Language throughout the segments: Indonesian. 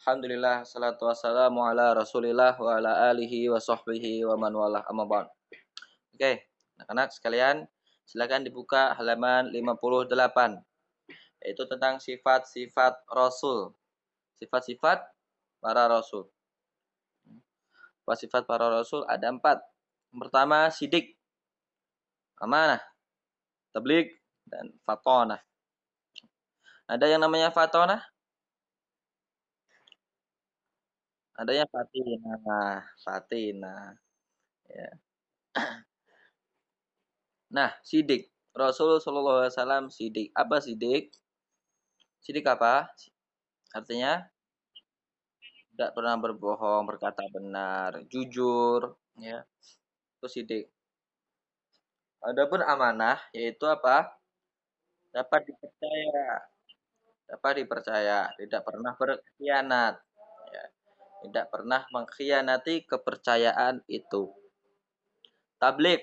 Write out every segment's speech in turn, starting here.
Alhamdulillah, salatu wassalamu ala rasulillah wa ala alihi wa sahbihi wa man walah amma ba'd. Oke, anak-anak sekalian, silakan dibuka halaman 58, yaitu tentang sifat-sifat Rasul. Sifat-sifat para Rasul. Sifat para Rasul ada 4. Yang pertama, sidik, amanah, tabligh, dan fatonah. Ada yang namanya fatonah? Ada yang fatinah. Fatinah. Ya. Nah, sidik. Rasul Shallallahu Alaihi Wasallam sidik. Apa sidik? Sidik apa? Artinya tidak pernah berbohong, berkata benar, jujur, ya. Itu sidik. Adapun amanah yaitu apa? Dapat dipercaya, dapat dipercaya, tidak pernah berkhianat, ya. Tidak pernah mengkhianati kepercayaan itu. Tabligh.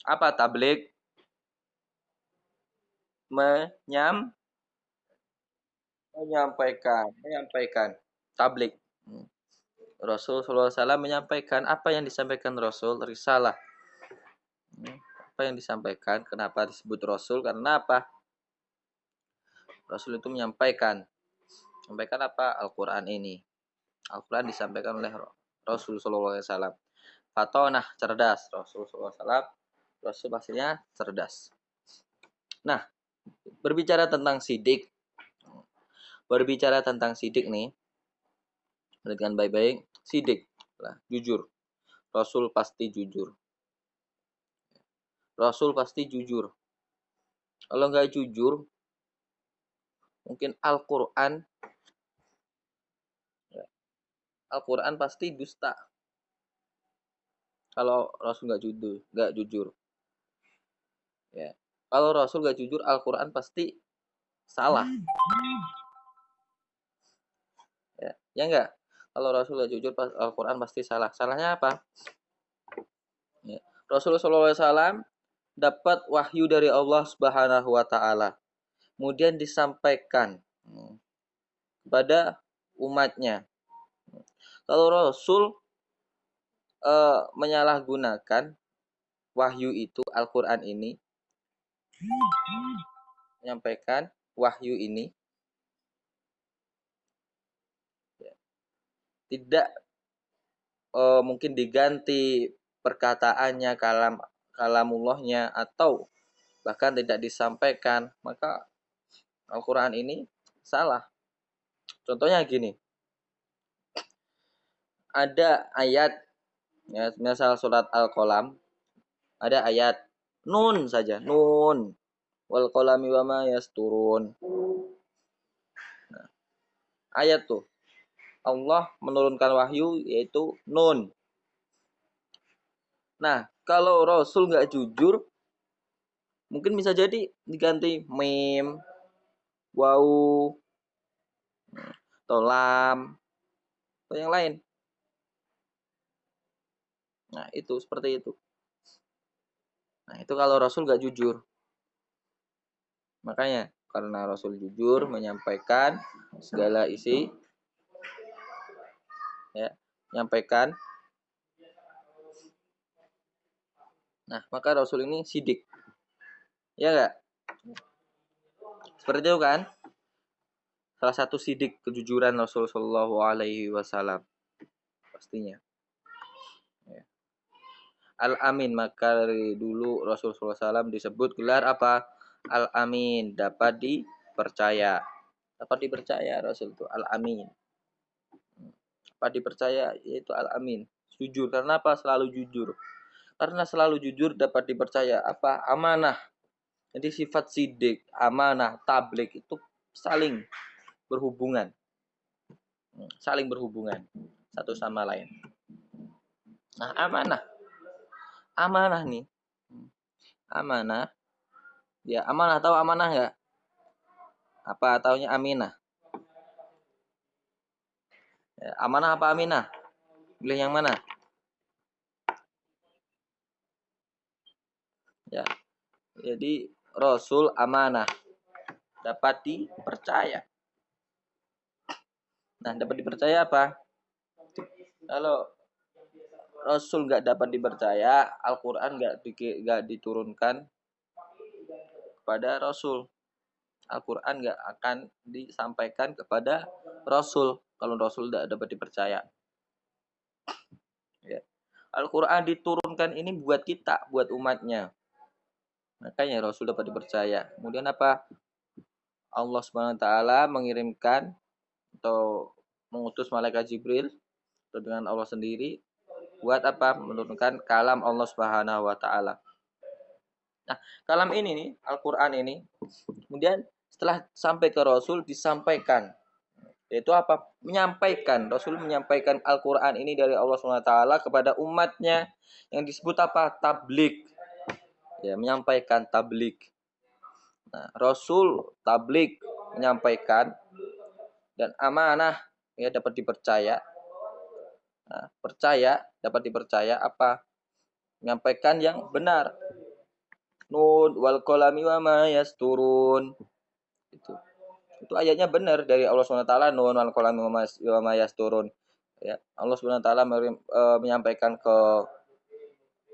Apa tabligh? Menyampaikan. Tabligh. Rasul SAW menyampaikan apa yang disampaikan Rasul, risalah. Apa yang disampaikan, kenapa disebut Rasul? Karena apa? Rasul itu menyampaikan apa? Al-Quran ini. Al-Quran disampaikan oleh Rasul SAW. Fatonah, cerdas. Rasul SAW. Rasul pastinya cerdas. Nah, berbicara tentang sidik. Nih, perhatikan baik-baik. Sidik lah, jujur. Rasul pasti jujur. Rasul pasti jujur. Kalau nggak jujur, mungkin Al-Quran pasti dusta. Kalau Rasul nggak jujur. Ya. Kalau Rasul nggak jujur, Al-Quran pasti salah. Ya nggak? Kalau Rasul nggak jujur, Al-Quran pasti salah. Salahnya apa? Ya. Rasulullah SAW dapat wahyu dari Allah Subhanahu Wa Taala, kemudian disampaikan kepada umatnya. Kalau Rasul menyalahgunakan wahyu itu, Al-Quran ini, menyampaikan wahyu ini, tidak mungkin diganti perkataannya, kalamullahnya, atau bahkan tidak disampaikan, maka Al-Quran ini salah. Contohnya gini, ada ayat, ya, misal surat Al-Qalam, ada ayat nun saja, nun wal qalami wama yasturun. Nah, ayat tuh Allah menurunkan wahyu yaitu nun. Nah, kalau Rasul nggak jujur, mungkin bisa jadi diganti mim, wau, atau lam, atau yang lain. Nah, itu seperti itu. Nah, itu kalau Rasul nggak jujur. Makanya, karena Rasul jujur menyampaikan segala isi, ya, menyampaikan. Nah, maka Rasul ini sidik. Ya nggak? Seperti itu kan? Salah satu sidik kejujuran Rasul Shallallahu Alaihi Wasallam pastinya. Ya. Al-Amin, maka dari dulu Rasulullah SAW disebut gelar apa? Al-Amin, dapat dipercaya. Dapat dipercaya Rasul itu Al-Amin. Dapat dipercaya yaitu Al-Amin. Jujur, karena apa? Selalu jujur. Karena selalu jujur dapat dipercaya. Apa? Amanah. Jadi sifat sidik, amanah, tabligh itu saling berhubungan. Saling berhubungan satu sama lain. Nah, amanah nih. Amanah. Ya, amanah, tahu amanah nggak? Apa taunya aminah? Ya, amanah apa aminah? Pilih yang mana? Ya. Jadi Rasul amanah, dapat dipercaya. Nah, dapat dipercaya apa? Kalau Rasul nggak dapat dipercaya, Al-Quran nggak diturunkan kepada Rasul. Al-Quran nggak akan disampaikan kepada Rasul kalau Rasul tidak dapat dipercaya. Ya. Al-Quran diturunkan ini buat kita, buat umatnya. Makanya Rasul dapat dipercaya. Kemudian apa? Allah Subhanahu Wa Taala mengirimkan atau mengutus malaikat Jibril atau dengan Allah sendiri buat apa? Menurunkan kalam Allah Subhanahu Wa Taala. Nah, kalam ini nih, Al-Quran ini, kemudian setelah sampai ke Rasul disampaikan. Yaitu apa? Menyampaikan. Rasul menyampaikan Al-Quran ini dari Allah SWT kepada umatnya yang disebut apa? Tablik. Ya, menyampaikan tablik. Nah, Rasul tablik menyampaikan dan amanah ya dapat dipercaya. Nah, percaya dapat dipercaya apa? Menyampaikan yang benar. Nun wal qalami wa ma yasturun. Itu ayatnya benar dari Allah SWT. Nun wal qalami wa ma yasturun. Ya, Allah SWT menyampaikan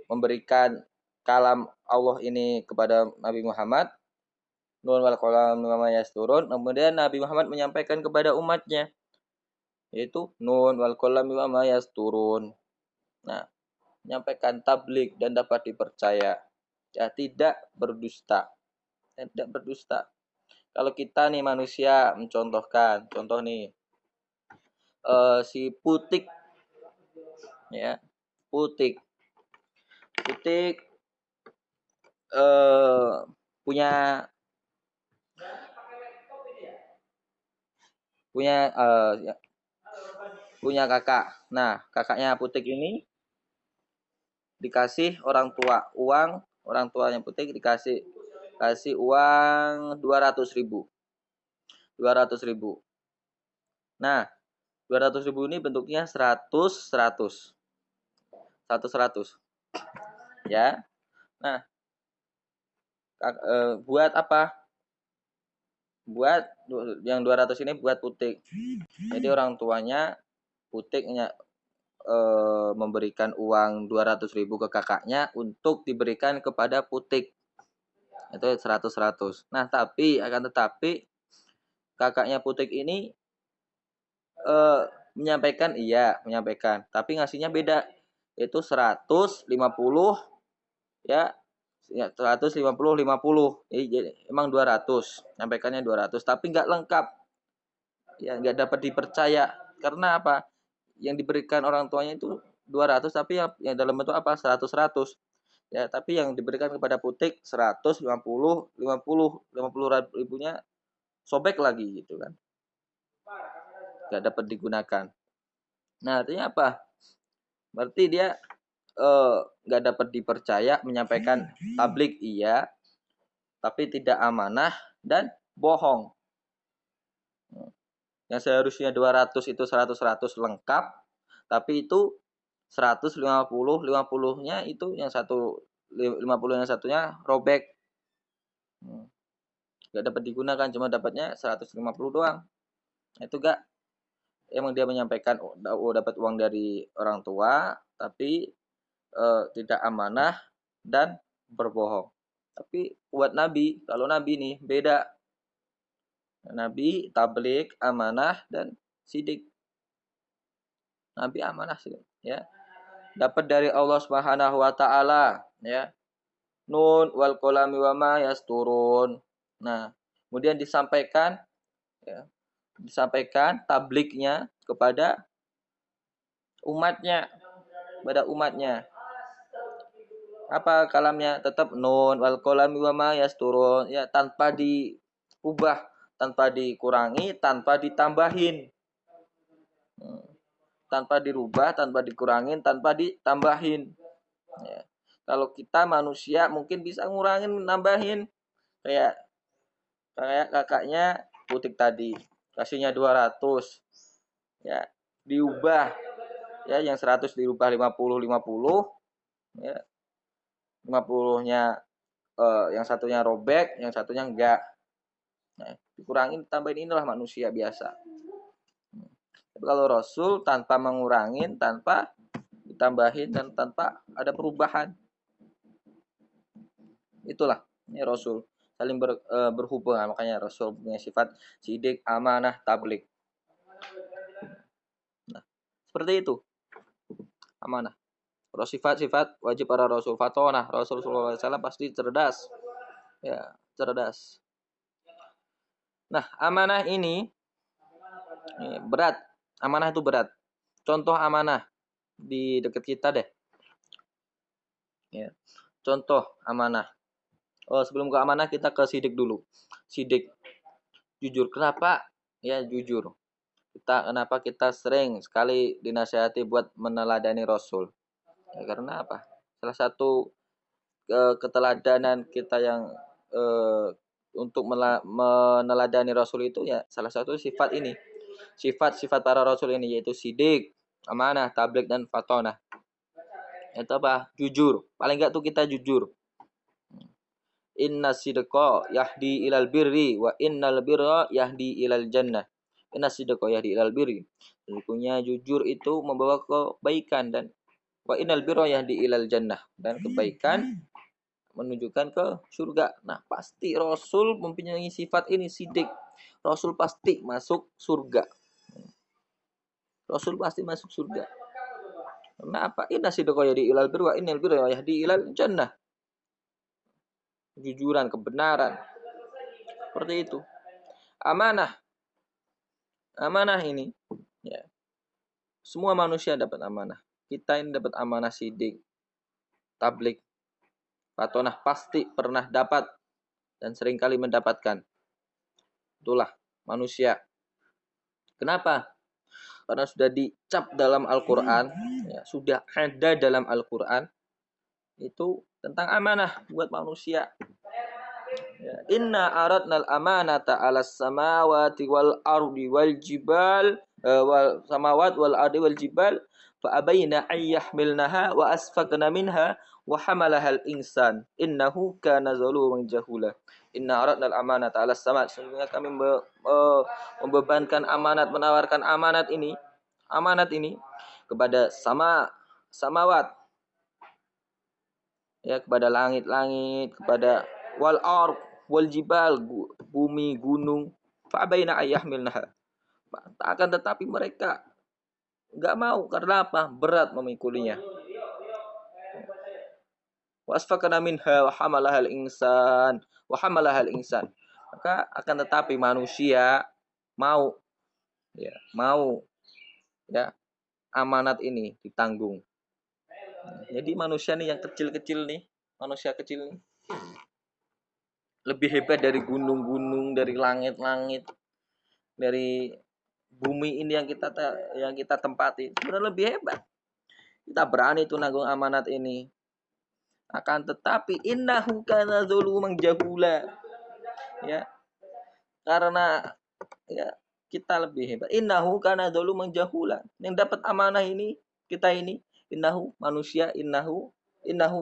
memberikan kalam Allah ini kepada Nabi Muhammad. Nun wal qalami wa ma yasturun. Kemudian Nabi Muhammad menyampaikan kepada umatnya yaitu nun wal qalami wa ma yasturun. Nah, menyampaikan tablik dan dapat dipercaya. Ya, tidak berdusta. Tidak berdusta. Kalau kita nih manusia mencontohkan, contoh nih si Putik ya, Putik eh, punya punya ya, punya kakak. Nah, kakaknya Putik ini dikasih orang tua uang, orang tuanya Putik kasih uang 200.000. 200.000. Nah, 200.000 ini bentuknya 100 100 ya. Nah, buat apa? Buat yang 200 ini buat Putik. Jadi orang tuanya Putiknya memberikan uang 200.000 ke kakaknya untuk diberikan kepada Putik. Itu 100. Nah, akan tetapi kakaknya Putik ini menyampaikan, tapi ngasihnya beda. Itu 150 ya, 150. Jadi emang 200, nyampaikannya 200 tapi nggak lengkap. Ya, nggak dapat dipercaya. Karena apa? Yang diberikan orang tuanya itu 200 tapi yang dalam bentuk apa? 100. Ya, tapi yang diberikan kepada Putik 150, 50 ribunya sobek lagi gitu kan. Nggak dapat digunakan. Nah, artinya apa? Berarti dia nggak dapat dipercaya, menyampaikan tablik iya, tapi tidak amanah dan bohong. Yang seharusnya 200 itu 100 lengkap, tapi itu 150-50-nya itu yang 50 yang satunya robek. Nggak dapat digunakan, cuma dapatnya 150 doang. Itu gak emang dia menyampaikan dapat uang dari orang tua, tapi tidak amanah dan berbohong. Tapi buat Nabi, kalau Nabi nih beda. Nabi tablik, amanah dan sidik. Nabi amanah sih, ya. Dapat dari Allah Subhanahu wa taala, ya. Nun wal qalami wa ma yasturun. Nah, kemudian disampaikan ya, disampaikan tabliknya umatnya, kepada umatnya. Apa kalamnya? Tetap nun wal qalami wa ma yasturun, ya, tanpa diubah, tanpa dikurangi, tanpa ditambahin. Tanpa dirubah, tanpa dikurangin, tanpa ditambahin. Ya. Kalau kita manusia mungkin bisa ngurangin, nambahin. Kayak kayak kakaknya Putik tadi, kasihnya 200. Ya, diubah. Ya, yang 100 dirubah 50 ya. 50-nya yang satunya robek, yang satunya enggak. Nah, dikurangin, tambahin, inilah manusia biasa. Tapi kalau Rasul tanpa mengurangin, tanpa ditambahin, dan tanpa ada perubahan. Itulah ini Rasul saling berhubungan, makanya Rasul punya sifat sidik, amanah, tablik. Nah, seperti itu amanah. Kalau sifat-sifat wajib para Rasul, fatonah, Rasulullah SAW pasti cerdas, ya cerdas. Nah, amanah ini berat. Amanah itu berat. Contoh amanah di dekat kita deh. Ya. Contoh amanah. Oh, sebelum ke amanah kita ke sidik dulu. Sidik. Jujur. Kenapa? Ya jujur. Kenapa kita sering sekali dinasihati buat meneladani Rasul? Ya, karena apa? Salah satu keteladanan kita yang untuk meneladani Rasul itu ya salah satu sifat ini. Sifat-sifat para Rasul ini yaitu sidik, amanah, tabligh, dan fatonah. Itu apa? Jujur. Paling enggak tuh kita jujur. Inna sidqa yahdi ilal birri wa innal birra yahdi ilal jannah. Inna sidqa yahdi ilal birri. Sesungguhnya jujur itu membawa kebaikan, dan wa innal birra yahdi ilal jannah, dan kebaikan menunjukkan ke surga. Nah, pasti Rasul mempunyai sifat ini, sidik. Rasul pasti masuk surga. Rasul pasti masuk surga. Kenapa? Inna sidqa yahdi ilal birri wa innal birra yahdi ilal jannah. Kejujuran, kebenaran. Seperti itu. Amanah. Amanah ini ya. Semua manusia dapat amanah. Kita ini dapat amanah sidik, tablik, fatonah, pasti pernah dapat dan seringkali mendapatkan. Itulah manusia. Kenapa? Karena sudah dicap dalam Al-Qur'an, ya, sudah ada dalam Al-Qur'an itu tentang amanah buat manusia. Ya. Inna aradnal amanata 'alas samawati wal ardi wal jibal wal samawat wal ardi wal jibal fa abaina ayyahmilnaha wa asfaqna minha wa hamalahal insan innahu kana zaluman jahula. Inna aradnal amanata 'alas sama, sesungguhnya kami membebankan amanat, menawarkan amanat ini kepada samawat, ya, kepada langit-langit, kepada wal ard wal jibal, bumi, gunung, fa abaina ayyahmilnaha. Akan tetapi mereka enggak mau, karena apa? Berat memikulinya. Wasfaqana minha wa hamalahal insan wa hamalahal insan. Maka akan tetapi manusia mau ya amanat ini ditanggung. Jadi manusia nih yang kecil-kecil nih, manusia kecil nih lebih hebat dari gunung-gunung, dari langit-langit, dari bumi ini yang kita tempati. Sebenarnya lebih hebat. Kita berani tuh nanggung amanat ini. Akan tetapi innahu kana zaluman jahula. Ya. Karena ya kita lebih hebat. Innahu kana zaluman jahula. Yang dapat amanah ini kita ini, innahu manusia, innahu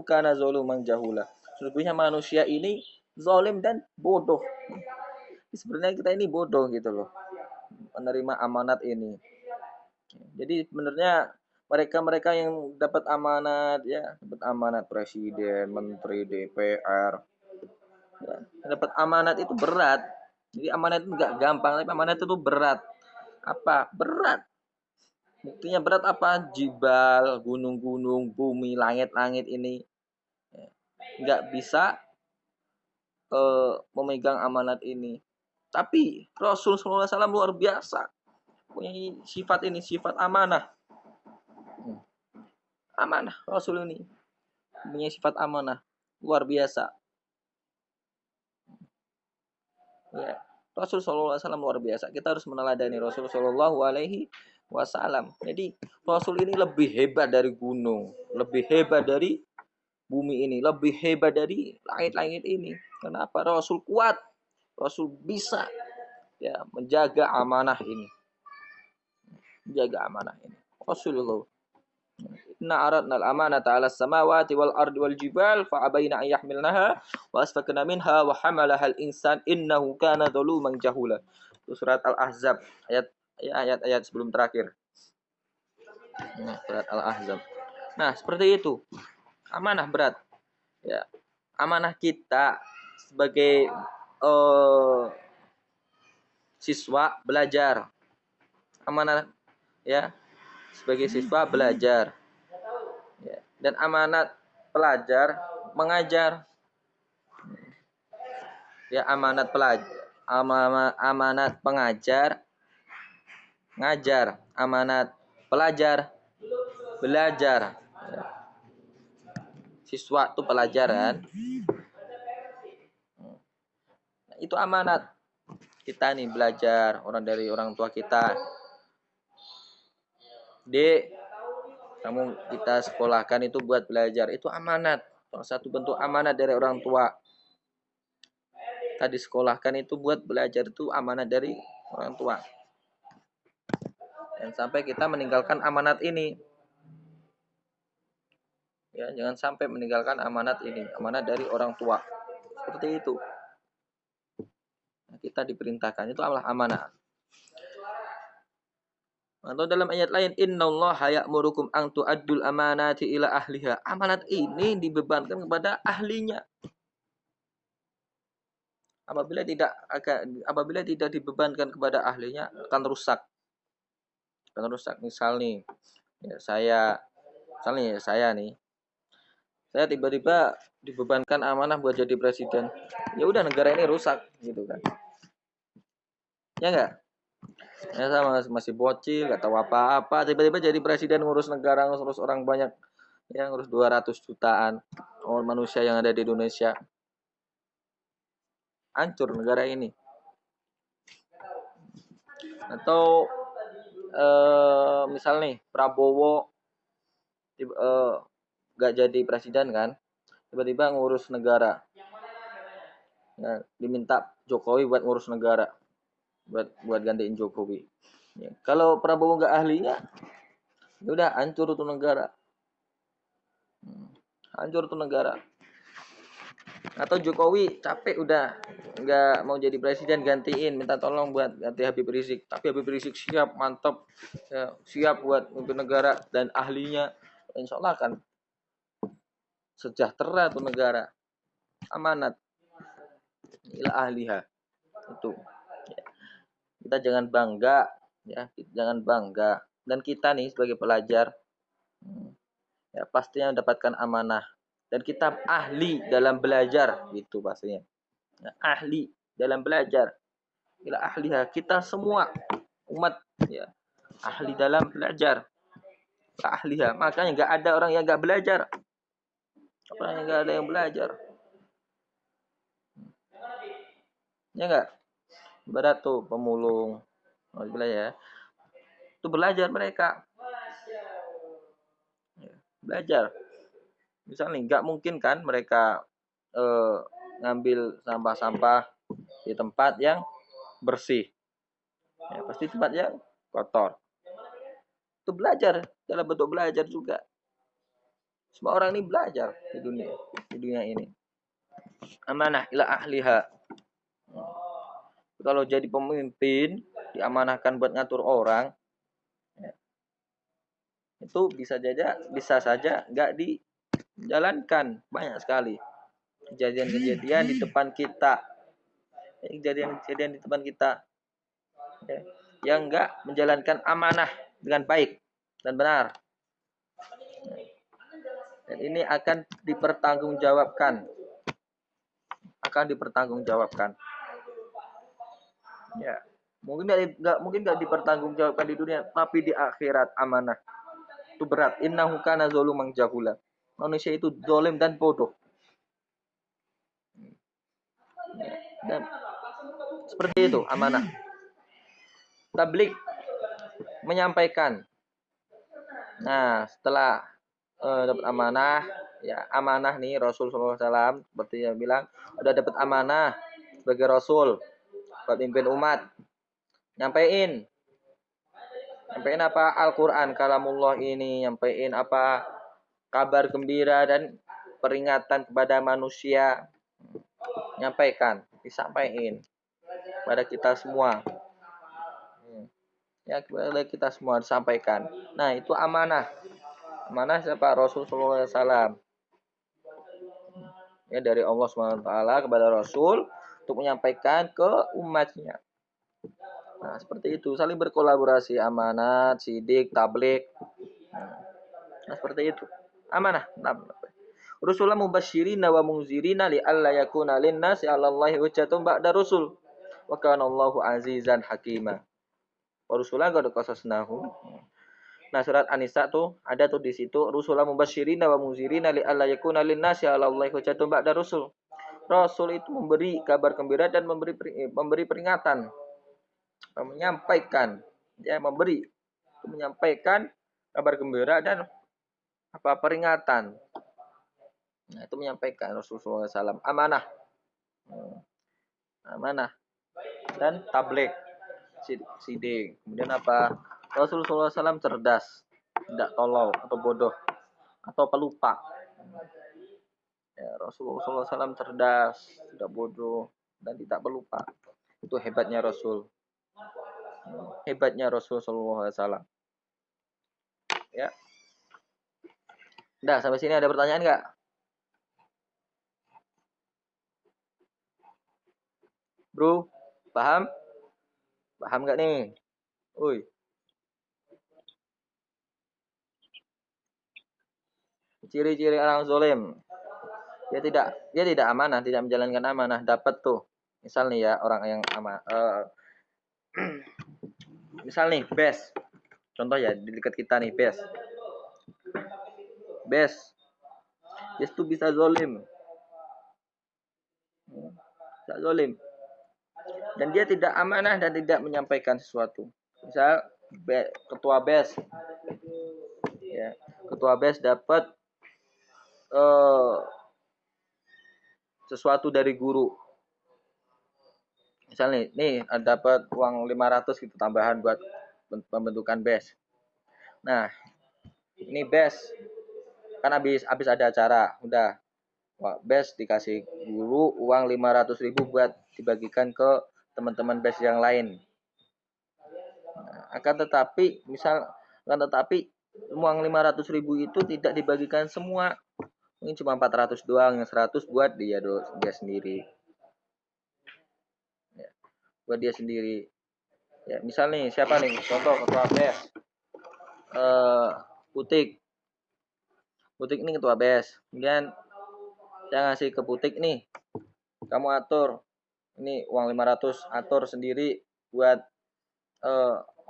kana zaluman jahula. Sesungguhnya manusia ini zalim dan bodoh. Sebenarnya kita ini bodoh gitu loh, menerima amanat ini. Jadi sebenarnya mereka yang dapat amanat, ya, dapat amanat presiden, menteri, DPR, ya, dapat amanat itu berat. Jadi amanat itu enggak gampang, tapi amanat itu berat. Apa? Berat. Buktinya berat apa? Jibal, gunung-gunung, bumi, langit-langit ini enggak bisa memegang amanat ini. Tapi Rasul SAW luar biasa, punya sifat ini, sifat amanah. Amanah Rasul ini punya sifat amanah luar biasa. Ya, Rasul SAW luar biasa. Kita harus meneladani Rasul SAW. Jadi Rasul ini lebih hebat dari gunung, lebih hebat dari bumi ini, lebih hebat dari langit-langit ini. Kenapa? Rasul kuat, Rasul bisa ya menjaga amanah ini, menjaga amanah ini. Rasulullah. Inna aradnal amanata 'alas samawati wal ardi wal jibal fa abaina an yahmilnaha wa asfaqna minha wa hamalahal insan innahu kana zaluman jahula. Itu surat Al-Ahzab ayat ya, ayat-ayat sebelum terakhir. Nah, surat Al-Ahzab. Nah, seperti itu. Amanah berat. Ya, amanah kita sebagai siswa belajar. Amanah ya, sebagai siswa belajar. Ya, dan amanat pelajar mengajar. Ya, amanat pelajar, amanat pengajar ngajar, amanat pelajar belajar. Ya. Siswa itu pelajaran. Nah, itu amanat kita nih belajar dari orang tua kita. Dek, kamu kita sekolahkan itu buat belajar, itu amanat. Salah satu bentuk amanat dari orang tua. Kita disekolahkan itu buat belajar, itu amanat dari orang tua. Dan sampai kita meninggalkan amanat ini. Ya, jangan sampai meninggalkan amanat ini, amanat dari orang tua. Seperti itu. Nah, kita diperintahkan itu adalah amanah. Atau dalam ayat lain, innallaha ya'murukum an tu'addul amanati ila ahliha. Amanat ini dibebankan kepada ahlinya. Apabila tidak dibebankan kepada ahlinya akan rusak. Akan rusak. Misal nih, ya saya nih, saya tiba-tiba dibebankan amanah buat jadi presiden. Ya udah, negara ini rusak gitu kan. Ya enggak? Ya sama, masih bocil, enggak tahu apa-apa, tiba-tiba jadi presiden, ngurus negara, ngurus orang banyak. Ya, ngurus 200 jutaan orang manusia yang ada di Indonesia. Hancur negara ini. Atau misal nih Prabowo nggak jadi presiden kan, tiba-tiba ngurus negara. Ya, diminta Jokowi buat ngurus negara, buat gantiin Jokowi. Ya, kalau Prabowo nggak ahlinya, ya udah hancur tuh negara. Hancur tuh negara. Atau Jokowi capek udah nggak mau jadi presiden, gantiin, minta tolong buat ganti Habib Rizik. Tapi Habib Rizik siap, mantap, ya, siap buat memimpin negara dan ahlinya, insya Allah kan sejahtera tuh negara. Amanat ila ahliha itu. Ya. Kita jangan bangga, ya, jangan bangga. Dan kita nih sebagai pelajar, ya pastinya mendapatkan amanah. Dan kita ahli dalam belajar, gitu pastinya. Ya, ahli dalam belajar. Ila ahliha, kita semua umat, ya, ahli dalam belajar. Ahliha, makanya nggak ada orang yang nggak belajar. Orang yang nggak ada yang belajar. Ya nggak? Berat tuh pemulung, ya, itu belajar mereka. Ya, belajar. Misalnya nggak mungkin kan mereka ngambil sampah-sampah di tempat yang bersih. Ya, pasti tempat yang kotor. Itu belajar, dalam bentuk belajar juga. Semua orang ini belajar di dunia ini. Amanah ila ahliha. Kalau jadi pemimpin, diamanahkan buat ngatur orang, ya, itu bisa saja nggak dijalankan. Banyak sekali kejadian-kejadian di depan kita, kejadian-kejadian di depan kita, ya, yang nggak menjalankan amanah dengan baik dan benar. Dan ini akan dipertanggungjawabkan. Ya, mungkin nggak dipertanggungjawabkan di dunia, tapi di akhirat amanah itu berat. Innahu kana zaluman jahula. Manusia itu zalim dan bodoh. Dan seperti itu amanah. Tablik menyampaikan. Nah, setelah dapat amanah, ya amanah nih Rasul SAW seperti yang bilang, udah dapat amanah sebagai Rasul buat pimpin umat. Nyampein apa? Al-Quran, kalamullah ini. Nyampein apa? Kabar gembira dan peringatan kepada manusia. Disampaikan pada kita semua. Ya, kepada kita semua disampaikan. Nah, itu amanah. Amanah siapa? Rasulullah SAW. Ya, dari Allah SWT kepada Rasul untuk menyampaikan ke umatnya. Nah, seperti itu. Saling berkolaborasi, amanat, sidik, tablik. Nah, seperti itu. Amanah. Rusulah mubasyirina wa munzirina li alla yakuna linnasi 'ala Allahi hujjatun ba'da rusul. Wa kana Allahu azizan hakima. Wa rusulan qad qasasnahu. Nah, surat An-Nisa tuh ada tuh di situ rusulah mubasyirina wa munzirina li alla yakuna linnasi 'ala Allahi hujjatun ba'da rusul. Rasul itu memberi kabar gembira dan memberi peringatan, menyampaikan, ya memberi, menyampaikan kabar gembira dan apa peringatan. Nah, itu menyampaikan Rasulullah SAW amanah, amanah dan tablik, sidik. Kemudian apa? Rasulullah SAW cerdas, tidak tolol atau bodoh atau pelupa. Ya, Rasulullah SAW cerdas, tidak bodoh dan tidak pelupa. Itu hebatnya Rasul. Hebatnya Rasulullah SAW. Ya. Udah, sampai sini ada pertanyaan nggak? Bro, paham? Paham nggak nih? Uy, ciri-ciri orang zolim. Dia tidak amanah, tidak menjalankan amanah. Dapat tuh. Misal nih ya, orang yang misal nih, best. Contoh ya, di dekat kita nih, best. Best. Best tuh bisa zolim. Bisa zolim. Dan dia tidak amanah dan tidak menyampaikan sesuatu. Misal ketua BES, ya, ketua BES dapat sesuatu dari guru. Misalnya nih dapat uang 500 gitu tambahan buat pembentukan BES. Nah, ini BES kan habis ada acara, udah BES dikasih guru uang 500.000 buat dibagikan ke teman-teman BES yang lain. Nah, akan tetapi uang 500.000 itu tidak dibagikan semua. Mungkin cuma 400 doang, yang 100 buat dia sendiri. Ya, buat dia sendiri. Ya, misal nih siapa nih? Contoh ketua BES. Putik. Putik ini ketua BES. Kemudian saya ngasih ke Putik nih. Kamu atur. Ini uang 500 atur sendiri buat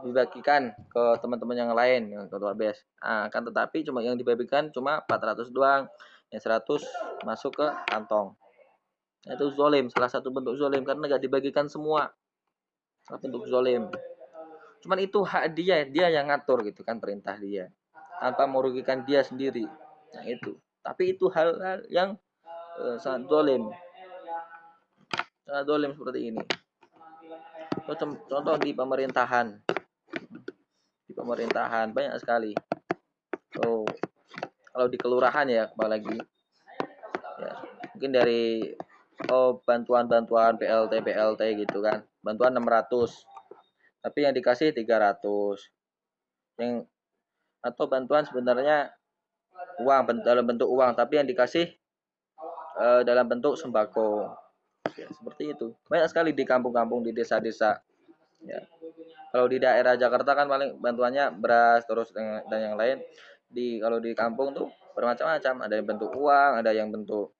dibagikan ke teman-teman yang lain yang ketua BES. Nah, kan tetapi cuma yang dibagikan cuma 400 doang. Yang 100 masuk ke kantong. Itu zolim, salah satu bentuk zolim karena nggak dibagikan semua. Salah bentuk zolim. Cuman itu hak dia yang ngatur gitu kan, perintah dia. Tanpa merugikan dia sendiri. Nah itu. Tapi itu hal yang sangat zolim. Sangat zolim seperti ini. Contoh di pemerintahan. Di pemerintahan banyak sekali. Oh, kalau di kelurahan ya apalagi. Ya, mungkin dari bantuan-bantuan PLT gitu kan. Bantuan 600. Tapi yang dikasih 300. Yang atau bantuan sebenarnya uang dalam bentuk uang, tapi yang dikasih dalam bentuk sembako. Ya, seperti itu. Banyak sekali di kampung-kampung, di desa-desa. Ya. Kalau di daerah Jakarta kan paling bantuannya beras terus dan yang lain. Kalau di kampung tuh bermacam-macam. Ada yang bentuk uang, ada yang bentuk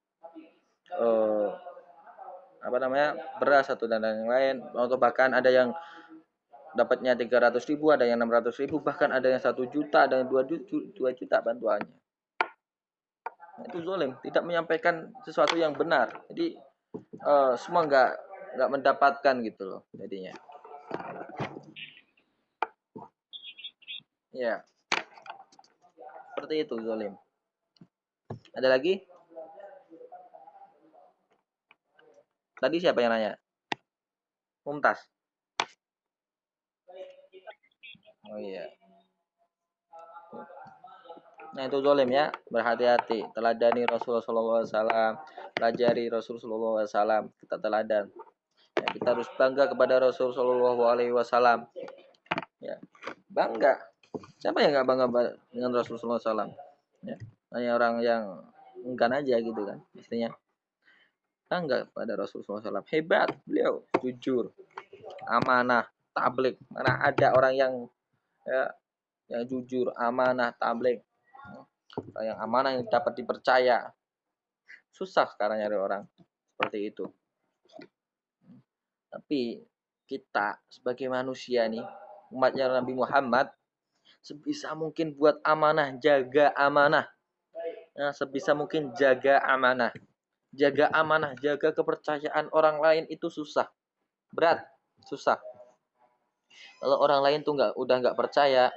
beras atau dan yang lain. Atau bahkan ada yang dapatnya 300.000, ada yang 600.000, bahkan ada yang 1 juta, ada yang 2 juta bantuannya. Nah, itu zolim, tidak menyampaikan sesuatu yang benar. Jadi semua nggak mendapatkan gitu loh jadinya. Ya, seperti itu zolim. Ada lagi? Tadi siapa yang nanya? Mumtaz. Oh iya. Nah itu zolim ya, berhati-hati. Teladani Rasulullah SAW, pelajari Rasulullah SAW, kita teladan. Ya, kita harus bangga kepada Rasulullah SAW. Ya, Bangga. Siapa yang nggak bangga dengan Rasulullah SAW? Ya, hanya orang yang enggan aja gitu kan, istrinya bangga pada Rasulullah SAW. Hebat beliau, jujur, amanah, tablik. Mana ada orang yang ya, yang jujur, amanah, tablik, yang amanah yang dapat dipercaya. Susah sekarang nyari orang seperti itu. Tapi kita sebagai manusia nih, umatnya Nabi Muhammad, sebisa mungkin buat amanah, jaga amanah. Nah, sebisa mungkin jaga amanah. Jaga amanah, jaga kepercayaan orang lain itu susah. Berat, susah. Kalau orang lain tuh udah nggak percaya,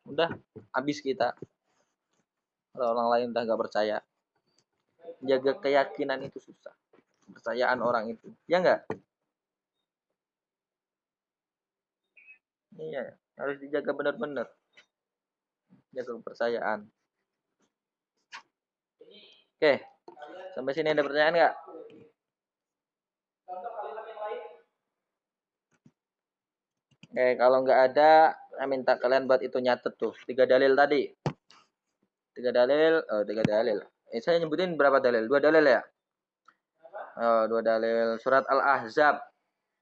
udah habis kita. Kalau orang lain udah nggak percaya, jaga keyakinan itu susah. Kepercayaan orang itu, ya nggak? Iya, harus dijaga benar-benar. Jaga kepercayaan. Oke, sampai sini ada pertanyaan nggak? Oke, kalau nggak ada, saya minta kalian buat itu nyatet tuh. 3 dalil tadi. 3 dalil, oh 3 dalil. Saya nyebutin berapa dalil? 2 dalil ya? Oh, 2 dalil. Surat Al-Ahzab.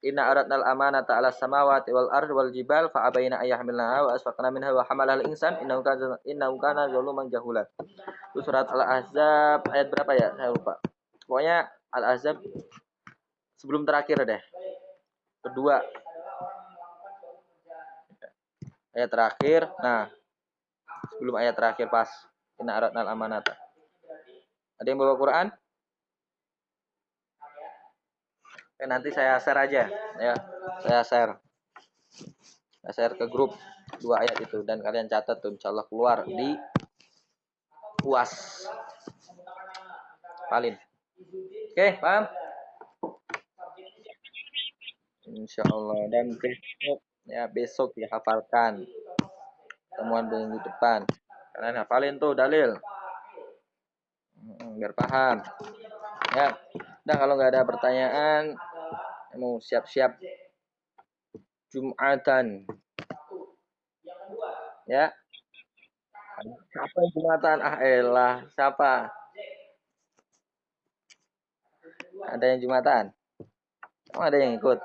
Inna aradna al-amanata 'ala samawati wal ardi wal jibal fa abaina ayyahmilnaha wa asfaqna minha wa hamalaha al-insan innahu kana zaluman jahula. Itu surat Al-Ahzab ayat berapa ya? Saya lupa. Pokoknya Al-Ahzab sebelum terakhir deh. Kedua ayat terakhir. Nah, sebelum ayat terakhir pas inna aradna al-amanata. Ada yang bawa Quran? Oke, nanti saya share aja ya. Saya share ke grup 2 ayat itu dan kalian catat tuh insyaallah keluar di UAS. Palin. Oke, paham? Insyaallah dan besok dihafalkan. Temuan minggu depan. Kalian hafalin tuh dalil. Biar paham. Ya. Nah, kalau nggak ada pertanyaan, mau siap-siap Jumatan. Ya. Siapa yang Jumatan? Ah elah, siapa? Ada yang Jumatan? Ada yang ikut?